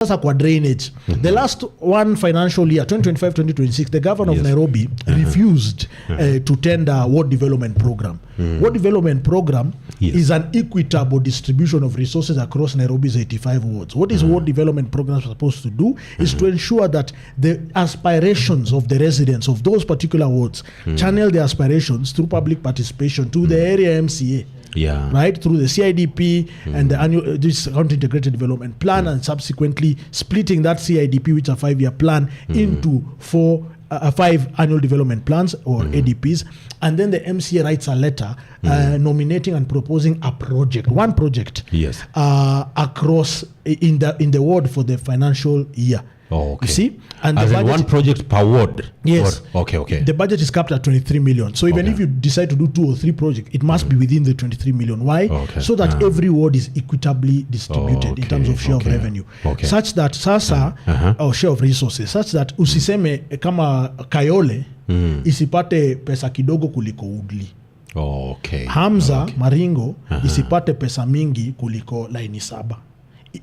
Kwa drainage. The last one financial year, 2025-2026, the governor of Nairobi refused to tender ward development program. Ward development program is an equitable distribution of resources across Nairobi's 85 wards. What is ward development program supposed to do is to ensure that the aspirations of the residents of those particular wards channel their aspirations through public participation to the area MCA. Right, through the CIDP and the annual this county integrated development plan, and subsequently splitting that CIDP, which is a 5-year plan, into 5 annual development plans or ADPs, and then the MCA writes a letter nominating and proposing a project, one project, across in the ward for the financial year. Oh, okay. You see? And as the budget, one project per ward? Yes. Or, okay. The budget is capped at 23 million. So even if you decide to do 2 or 3 projects, it must be within the 23 million. Why? So that every ward is equitably distributed in terms of share of revenue. Such that SASA, or share of resources, such that usiseme kama Kayole, isipate pesa kidogo kuliko Ugli. Hamza, Maringo, isipate pesa mingi kuliko Laini Saba.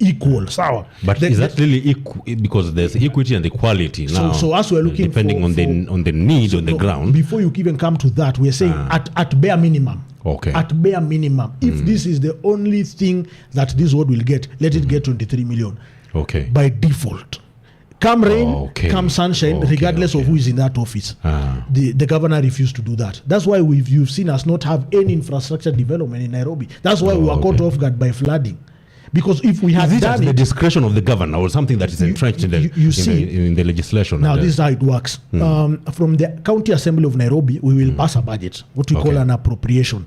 Equal, sawa. But is that really equal? Because there's equity and equality now. So as we're looking depending on the need on the ground. Before you even come to that, we're saying at bare minimum. At bare minimum, if this is the only thing that this ward will get, let it get 23 million. By default. Come rain, come sunshine, regardless of who is in that office. The governor refused to do that. That's why you've seen us not have any infrastructure development in Nairobi. That's why we were caught off guard by flooding. Because if we had done the discretion of the governor or something that is entrenched in the legislation. Now this is how it works. From the County Assembly of Nairobi, we will pass a budget, what we call an appropriation.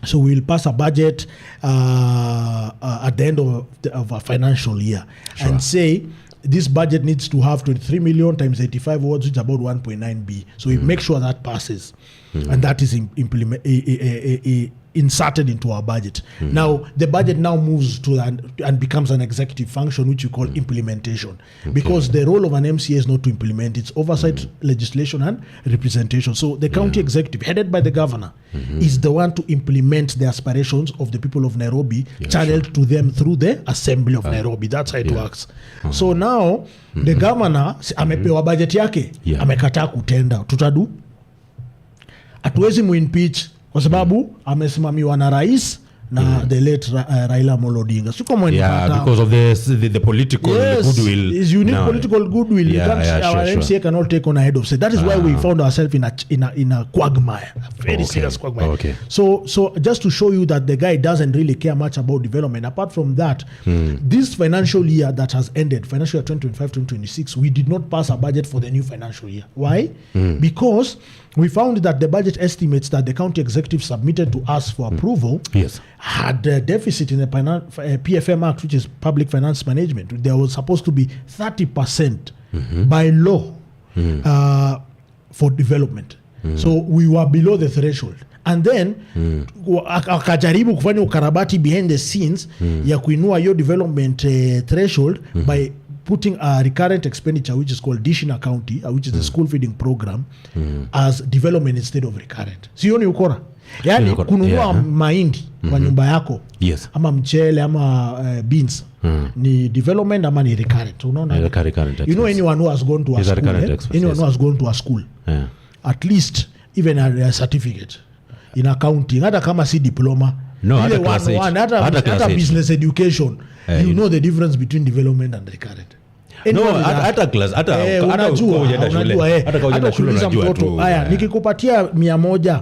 So we will pass a budget at the end of a financial year and say this budget needs to have 23 million times 85 wards, which is about 1.9 B. So we make sure that passes, and that is inserted into our budget. Now the budget now moves to and becomes an executive function, which we call implementation, because the role of an MCA is not to implement, it's oversight, legislation and representation. So the county executive, headed by the governor, is the one to implement the aspirations of the people of Nairobi, channeled to them through the Assembly of Nairobi. That's how it works. So now the governor amepewa budget yake, amekataa kutenda, tutadu hatuwezi muimpeach kwa sababu amesimamiwa na rais na the late Raila Amolo Odinga. Because of the political goodwill. Yes, you need political goodwill. Our MCA cannot take on a head of state. That is why we found ourselves in a quagmire, a very serious quagmire. So just to show you that the guy doesn't really care much about development. Apart from that, this financial year that has ended, financial year 2025-2026, we did not pass a budget for the new financial year. Why? Because we found that the budget estimates that the county executive submitted to us for approval had a deficit in the PFM Act, which is Public Finance Management. There was supposed to be 30% by law for development. So we were below the threshold. And then akajaribu kufanya ukarabati behind the scenes ya kuinua your development threshold by putting a recurrent expenditure, which is called Dishina County, which is the school feeding program, as development instead of recurrent. Sioni ukora. Yani kununua mahindi kwa nyumba yako, ama mchele ama beans, ni development ama ni recurrent. Unaona? You know, anyone who has gone to a school, anyone who has gone to a school, at least even a certificate in accounting, hata kama si diploma, hata business education, you know the difference between development and recurrent. Hata kuuliza mtoto, haya nikikupatia 100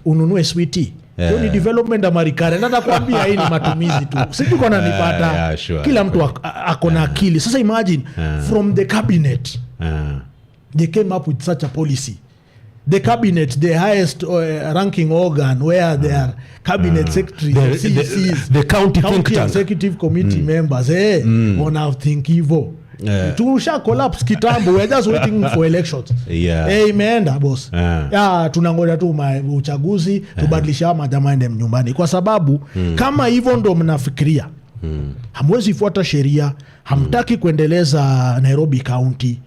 ununue sweetie, hiyo ni development ama recurrent? Hata kuambia hii ni matumizi tu. Sisi tuko na nipata. Kila mtu ako na akili. Sasa imagine from the cabinet they came up with such a policy. The cabinet, the highest ranking organ, where their cabinet secretaries, the county executive committee members, wanna think hivyo. Tusha collapse kitambo, we're just waiting for elections. Imeenda boss. Tunangoja tu uchaguzi, tubadilisha majamaa ende nyumbani. Kwa sababu kama hivyo ndo mnafikiria, hamwezi fuata sheria, hamtaki kuendeleza Nairobi County,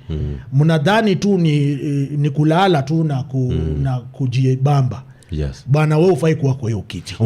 mnadhani tu ni kulala tu na kujibamba. Bana wewe ufai kuwa kwa hiyo kiti.